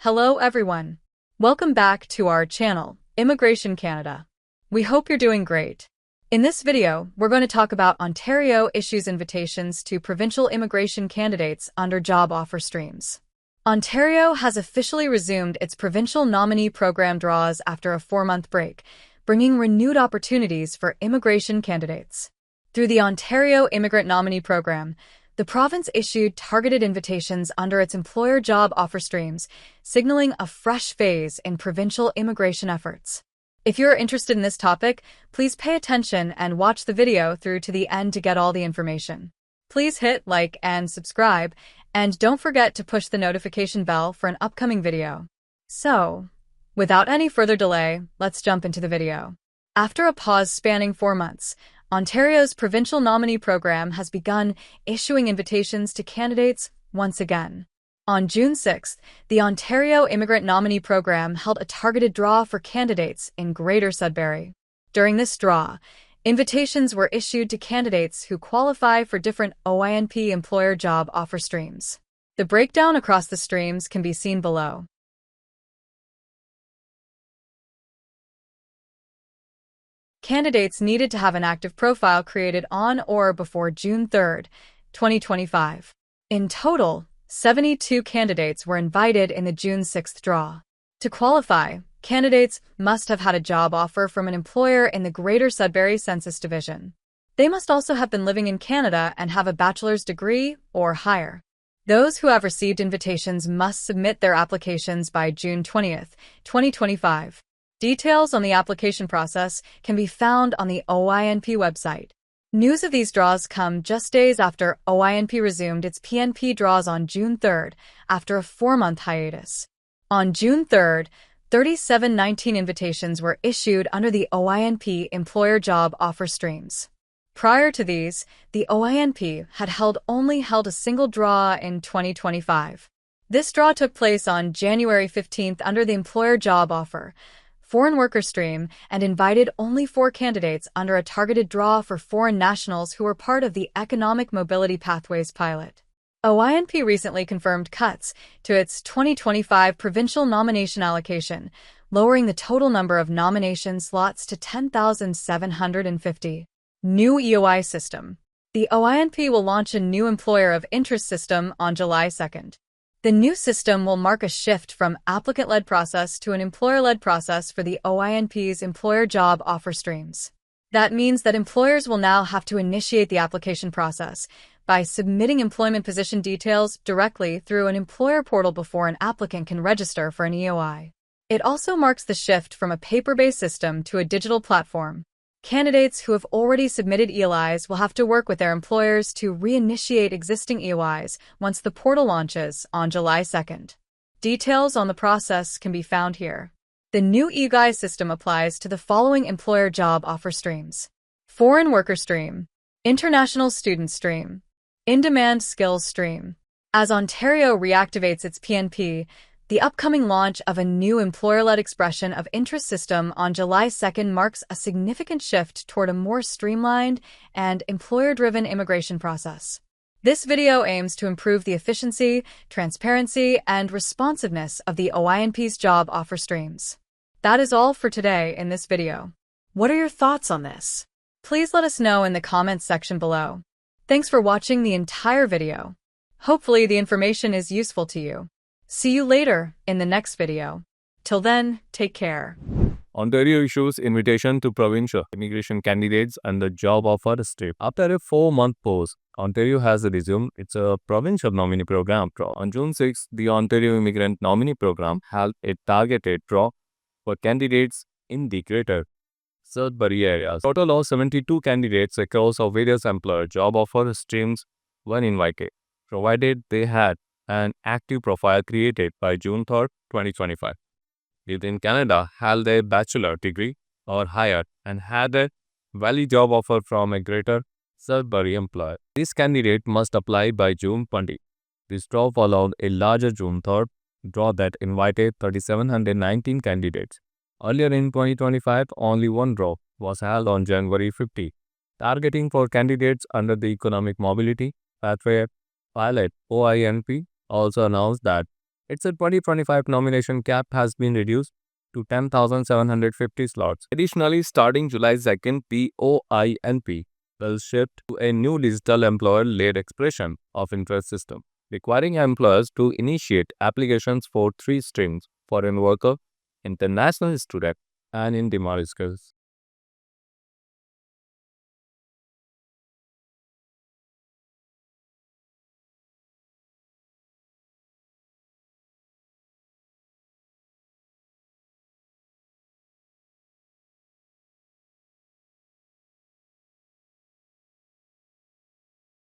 Hello everyone. Welcome back to our channel, Immigration Canada. We hope you're doing great. In this video, we're going to talk about Ontario issues invitations to provincial immigration candidates under job offer streams. Ontario has officially resumed its provincial nominee program draws after a 4-month break, bringing renewed opportunities for immigration candidates. Through the Ontario Immigrant Nominee Program, the province issued targeted invitations under its employer job offer streams, signaling a fresh phase in provincial immigration efforts. If you're interested in this topic, please pay attention and watch the video through to the end to get all the information. Please hit like and subscribe, and don't forget to push the notification bell for an upcoming video. So, without any further delay, let's jump into the video. After a pause spanning 4 months, Ontario's provincial nominee program has begun issuing invitations to candidates once again. On June 6th, the Ontario Immigrant Nominee Program held a targeted draw for candidates in Greater Sudbury. During this draw, invitations were issued to candidates who qualify for different OINP employer job offer streams. The breakdown across the streams can be seen below. Candidates needed to have an active profile created on or before June 3, 2025. In total, 72 candidates were invited in the June 6th draw. To qualify, candidates must have had a job offer from an employer in the Greater Sudbury Census Division. They must also have been living in Canada and have a bachelor's degree or higher. Those who have received invitations must submit their applications by June 20, 2025. Details on the application process can be found on the OINP website. News of these draws come just days after OINP resumed its PNP draws on June 3 after a 4-month hiatus. On June 3, 3719 invitations were issued under the OINP employer job offer streams. Prior to these, the OINP had only held a single draw in 2025. This draw took place on January 15 under the employer job offer, foreign worker stream, and invited only 4 candidates under a targeted draw for foreign nationals who were part of the Economic Mobility Pathways pilot. OINP recently confirmed cuts to its 2025 provincial nomination allocation, lowering the total number of nomination slots to 10,750. New EOI system. The OINP will launch a new employer of interest system on July 2nd. The new system will mark a shift from applicant-led process to an employer-led process for the OINP's employer job offer streams. That means that employers will now have to initiate the application process by submitting employment position details directly through an employer portal before an applicant can register for an EOI. It also marks the shift from a paper-based system to a digital platform. Candidates who have already submitted EOIs will have to work with their employers to reinitiate existing EOIs once the portal launches on July 2nd. Details on the process can be found here. The new EOI system applies to the following employer job offer streams: foreign worker stream, international student stream, in-demand skills stream. As Ontario reactivates its PNP, the upcoming launch of a new employer-led expression of interest system on July 2nd marks a significant shift toward a more streamlined and employer-driven immigration process. This video aims to improve the efficiency, transparency, and responsiveness of the OINP's job offer streams. That is all for today in this video. What are your thoughts on this? Please let us know in the comments section below. Thanks for watching the entire video. Hopefully the information is useful to you. See you later in the next video. Till then, take care. Ontario issues invitation to provincial immigration candidates under job offer stream. After a 4-month pause, Ontario has resumed its provincial nominee program draw. On June 6, the Ontario Immigrant Nominee Program held a targeted draw for candidates in the Greater Sudbury area. A total of 72 candidates across various employer job offer streams were invited, provided they had an active profile created by June 3, 2025. Lived in Canada, held a bachelor degree or higher, and had a valid job offer from a Greater Sudbury employer. This candidate must apply by June 20. This draw followed a larger June 3 draw that invited 3,719 candidates. Earlier in 2025, only one draw was held on January 50, targeting for candidates under the Economic Mobility Pathway pilot. OINP also announced that Its 2025 nomination cap has been reduced to 10,750 slots. Additionally, starting July 2nd, POINP will shift to a new digital employer-led expression of interest system, requiring employers to initiate applications for three streams: foreign worker, international student, and in demand skills.